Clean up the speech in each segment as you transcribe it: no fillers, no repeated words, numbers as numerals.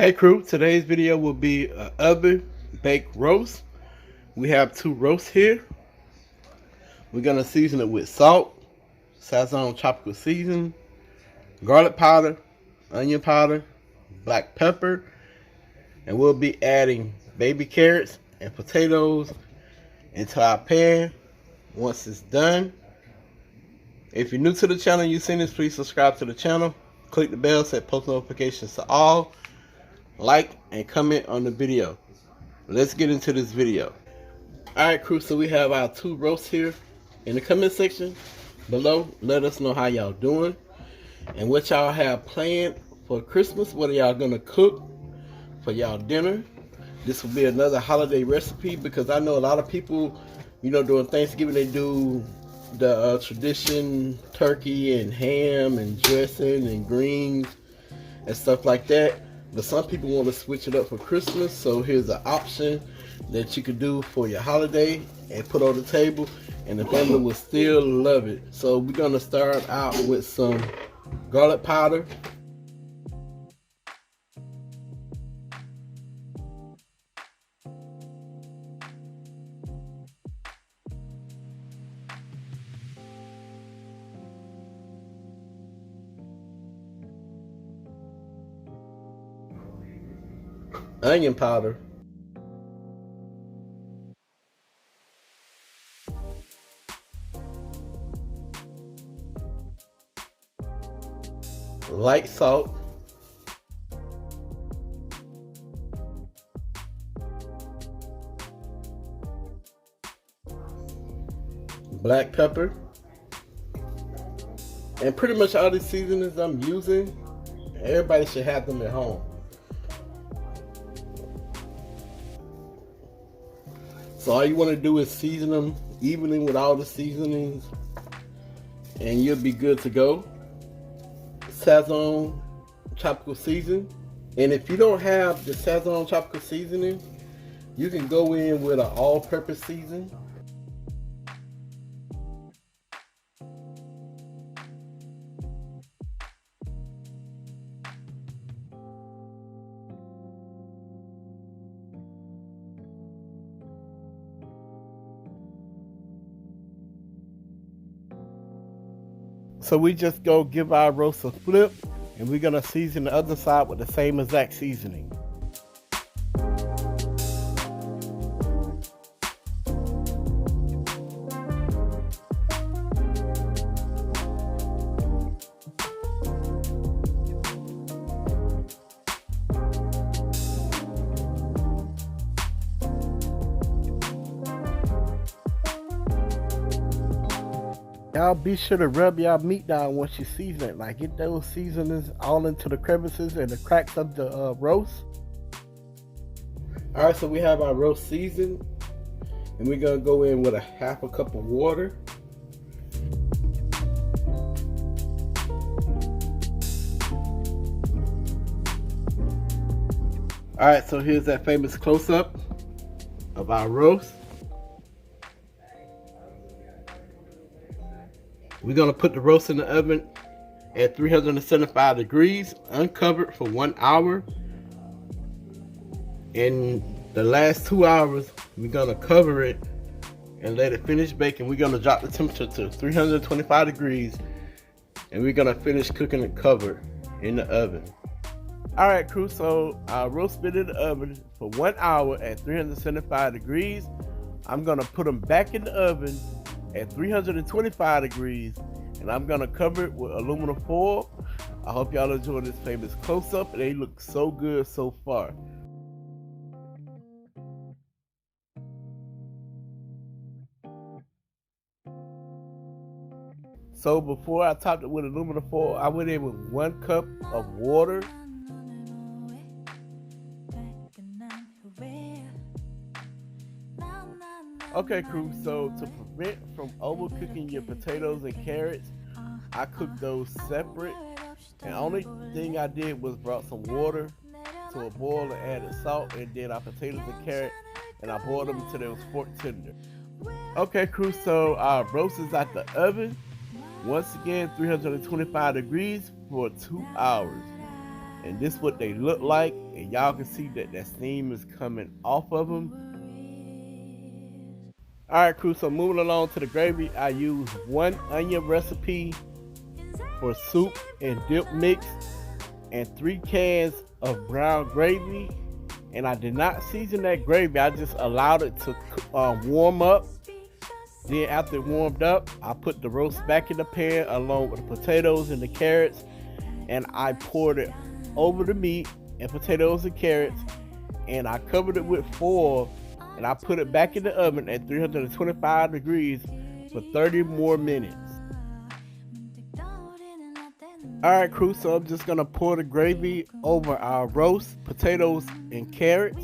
Hey crew, today's video will be an oven baked roast. We have two roasts here. We're gonna season it with salt, Sazon tropical season, garlic powder, onion powder, black pepper, and we'll be adding baby carrots and potatoes into our pan once it's done. If you're new to the channel and you've seen this, please subscribe to the channel. Click the bell, set post notifications to all. Like and comment on the video. Let's get into this video. Alright crew, so we have our two roasts here. In the comment section below, let us know how y'all doing and what y'all have planned for Christmas. What are y'all gonna cook for y'all dinner? This will be another holiday recipe because I know a lot of people, during Thanksgiving they do the tradition turkey and ham and dressing and greens and stuff like that. But some people want to switch it up for Christmas, so here's an option that you could do for your holiday and put on the table, and the family will still love it. So we're gonna start out with some garlic powder, onion powder, light salt, black pepper, and pretty much all the seasonings I'm using, everybody should have them at home. So all you want to do is season them evenly with all the seasonings and you'll be good to go. Sazon tropical season. And if you don't have the Sazon tropical seasoning, you can go in with an all-purpose season. So we just go give our roast a flip, and we're gonna season the other side with the same exact seasoning. Y'all be sure to rub y'all meat down once you season it. Like, get those seasonings all into the crevices and the cracks of the roast. Alright, so we have our roast seasoned, and we're gonna go in with a half a cup of water. Alright, so here's that famous close-up of our roast. We're gonna put the roast in the oven at 375 degrees, uncovered for 1 hour. In the last 2 hours, we're gonna cover it and let it finish baking. We're gonna drop the temperature to 325 degrees, and we're gonna finish cooking it covered in the oven. All right, crew, so our roast been in the oven for 1 hour at 375 degrees. I'm gonna put them back in the oven at 325 degrees, and I'm gonna cover it with aluminum foil. I hope y'all enjoy this famous close-up, and they look so good so far. So before I topped it with aluminum foil, I went in with 1 cup of water. Okay crew, so to prevent from overcooking your potatoes and carrots, I cooked those separate, and the only thing I did was brought some water to a boil and added salt, and then our potatoes and carrot, and I boiled them until they was fork tender. Okay crew, so our roast is out the oven. Once again, 325 degrees for 2 hours. and this is what they look like, and y'all can see that steam is coming off of them. Alright crew, so moving along to the gravy, I use 1 onion recipe for soup and dip mix and 3 cans of brown gravy, and I did not season that gravy. I just allowed it to warm up. Then after it warmed up, I put the roast back in the pan along with the potatoes and the carrots, and I poured it over the meat and potatoes and carrots, and I covered it with foil, and I put it back in the oven at 325 degrees for 30 more minutes. Alright crew, so I'm just gonna pour the gravy over our roast, potatoes, and carrots.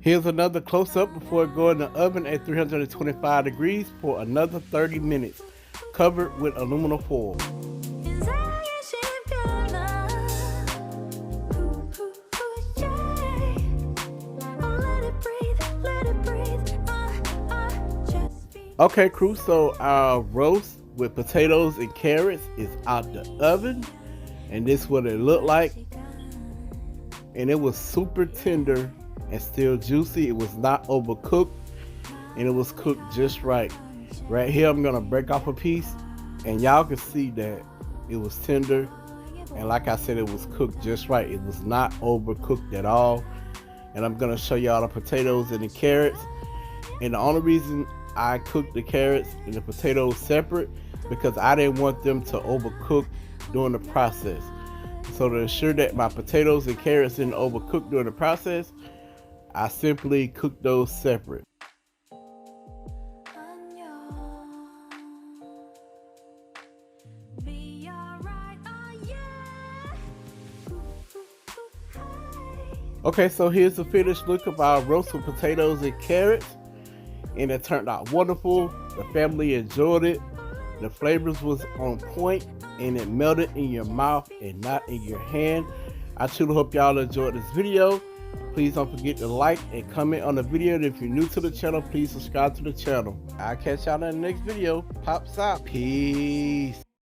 Here's another close-up before going in the oven at 325 degrees for another 30 minutes, covered with aluminum foil. Okay crew, so our roast with potatoes and carrots is out the oven, and this is what it looked like, and it was super tender and still juicy. It was not overcooked, and it was cooked just right. Right here I'm gonna break off a piece, and y'all can see that it was tender, and like I said, it was cooked just right. It was not overcooked at all. And I'm gonna show y'all the potatoes and the carrots, and the only reason I cooked the carrots and the potatoes separate because I didn't want them to overcook during the process. So to ensure that my potatoes and carrots didn't overcook during the process, I simply cooked those separate. Okay, so here's the finished look of our roasted potatoes and carrots, and it turned out wonderful. The family enjoyed it. The flavors was on point, and it melted in your mouth and not in your hand. I truly hope y'all enjoyed this video. Please don't forget to like and comment on the video. And if you're new to the channel, please subscribe to the channel. I'll catch y'all in the next video. Pops out. Peace.